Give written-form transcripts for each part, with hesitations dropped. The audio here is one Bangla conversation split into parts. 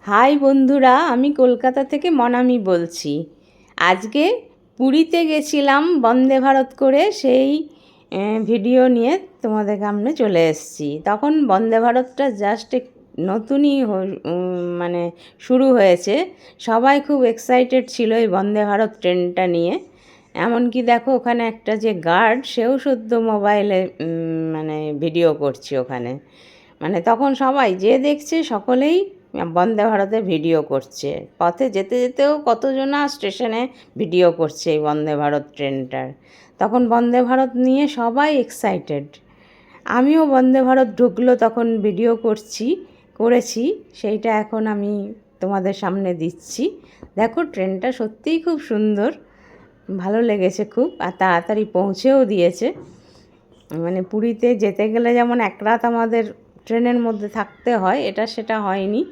হাই বন্ধুরা, আমি কলকাতা থেকে মনামি বলছি। আজকে পুরীতে গেছিলাম বন্দে ভারত করে, সেই ভিডিও নিয়ে তোমাদের সামনে চলে এসেছি। তখন বন্দে ভারতটা জাস্ট নতুনই মানে শুরু হয়েছে। সবাই খুব এক্সাইটেড ছিল এই বন্দে ভারত ট্রেনটা নিয়ে। এমনকি দেখো, ওখানে একটা যে গার্ড, সেও সদ্য মোবাইলে মানে ভিডিও করছে ওখানে। মানে তখন সবাই যে দেখছে সকলেই বন্দে ভারতে ভিডিও করছে। পথে যেতে যেতেও কতজনা স্টেশনে ভিডিও করছে এই বন্দে ভারত ট্রেনটার। তখন বন্দে ভারত নিয়ে সবাই এক্সাইটেড। আমিও বন্দে ভারত ঢুকলো তখন ভিডিও করেছি, সেইটা এখন আমি তোমাদের সামনে দিচ্ছি। দেখো, ট্রেনটা সত্যিই খুব সুন্দর, ভালো লেগেছে খুব, আর তাড়াতাড়ি পৌঁছেও দিয়েছে। মানে পুরীতে যেতে গেলে যেমন এক রাত আমাদের ট্রেনের মধ্যে থাকতে হয়, সেটা হয়নি।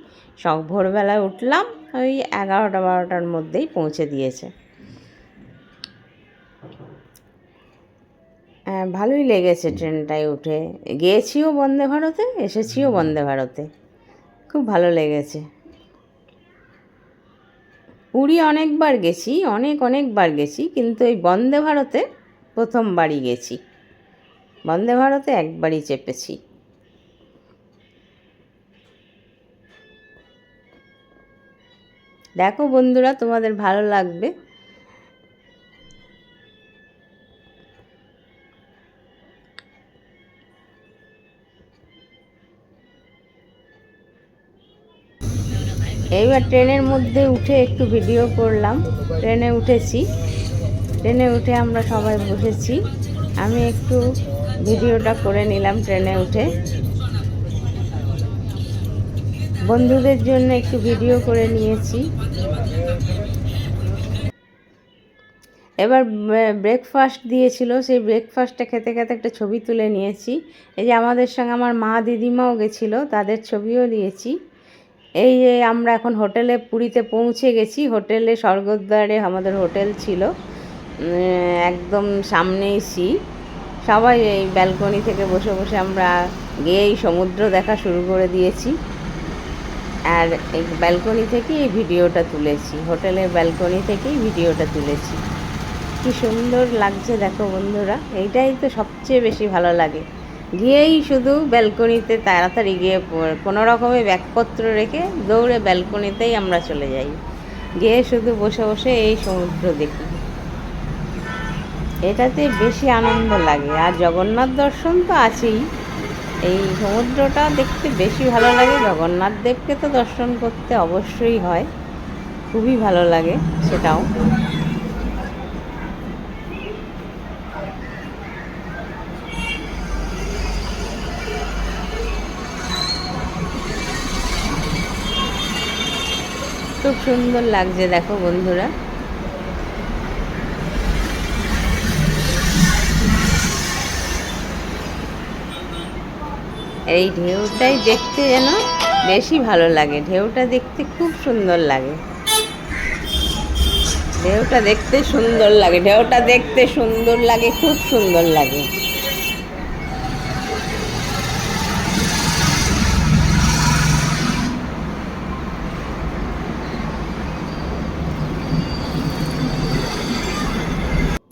সব ভোরবেলায় উঠলাম, ওই 11টা-12টার মধ্যেই পৌঁছে দিয়েছে। ভালোই লেগেছে ট্রেনটায় উঠে। গিয়েছিও বন্দে ভারতে, এসেছিও বন্দে ভারতে, খুব ভালো লেগেছে। পুরী অনেকবার গেছি, অনেকবার গেছি, কিন্তু এই বন্দে ভারতে প্রথমবারই গেছি। বন্দে ভারতে একবারই চেপেছি। দেখো বন্ধুরা, তোমাদের ভালো লাগবে। এইবার ট্রেনের মধ্যে উঠে একটু ভিডিও করলাম। ট্রেনে উঠে আমরা সবাই বসেছি। আমি একটু ভিডিওটা করে নিলাম ট্রেনে উঠে। বন্ধুদের জন্য একটু ভিডিও করে নিয়েছি। এবার ব্রেকফাস্ট দিয়েছিল, সেই ব্রেকফাস্টটা খেতে খেতে একটা ছবি তুলে নিয়েছি। এই যে আমাদের সঙ্গে আমার মা দিদিমাও গেছিলো, তাদের ছবিও দিয়েছি। এই যে আমরা এখন হোটেলে পুরীতে পৌঁছে গেছি। হোটেলে স্বর্গদ্বারে আমাদের হোটেল ছিল, একদম সামনেই সি। সবাই এই ব্যালকনি থেকে বসে বসে আমরা গিয়েই সমুদ্র দেখা শুরু করে দিয়েছি। আর এই ব্যালকনি থেকেই এই ভিডিওটা তুলেছি, হোটেলের ব্যালকনি থেকেই ভিডিওটা তুলেছি। কি সুন্দর লাগছে দেখো বন্ধুরা, এইটাই তো সবচেয়ে বেশি ভালো লাগে। গিয়েই শুধু ব্যালকনিতে তাড়াতাড়ি গিয়ে কোনো রকমে ব্যাগপত্র রেখে দৌড়ে ব্যালকনিতেই আমরা চলে যাই, গিয়ে শুধু বসে বসে এই সমুদ্র দেখি। এটাতে বেশি আনন্দ লাগে। আর জগন্নাথ দর্শন তো আছেই, এই সমুদ্রটা দেখতে বেশি ভালো লাগে। জগন্নাথ দেবকে তো দর্শন করতে অবশ্যই হয়, খুবই ভালো লাগে সেটাও। খুব সুন্দর লাগছে দেখো বন্ধুরা। এই ঢেউটাই দেখতে যেন বেশি ভালো লাগে, ঢেউটা দেখতে খুব সুন্দর লাগে। ঢেউটা দেখতে সুন্দর লাগে, ঢেউটা দেখতে সুন্দর লাগে, খুব সুন্দর লাগে।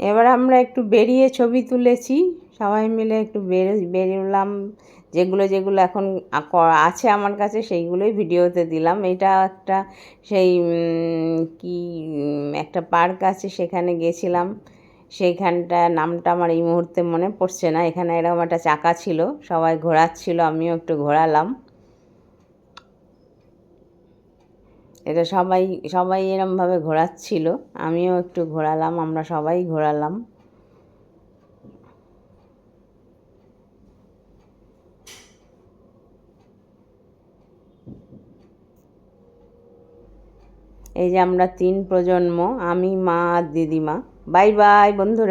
এবার আমরা একটু বেরিয়ে ছবি তুলেছি, সবাই মিলে একটু বেরোলাম। যেগুলো যেগুলো এখন আছে আমার কাছে সেইগুলোই ভিডিওতে দিলাম। এটা একটা সেই কি একটা পার্ক আছে, সেখানে গেছিলাম। সেইখানটা নামটা আমার এই মুহূর্তে মনে পড়ছে না। এখানে এরকম একটা চাকা ছিল, সবাই ঘোরাচ্ছিল, আমিও একটু ঘোরালাম। এটা সবাই সবাই এরমভাবে ঘোরাচ্ছিল, আমিও একটু ঘোরালাম, আমরা সবাই ঘোরালাম। এই যে আমরা 3 প্রজন্ম, আমি, মা আর দিদিমা। বাই বাই বন্ধুরা।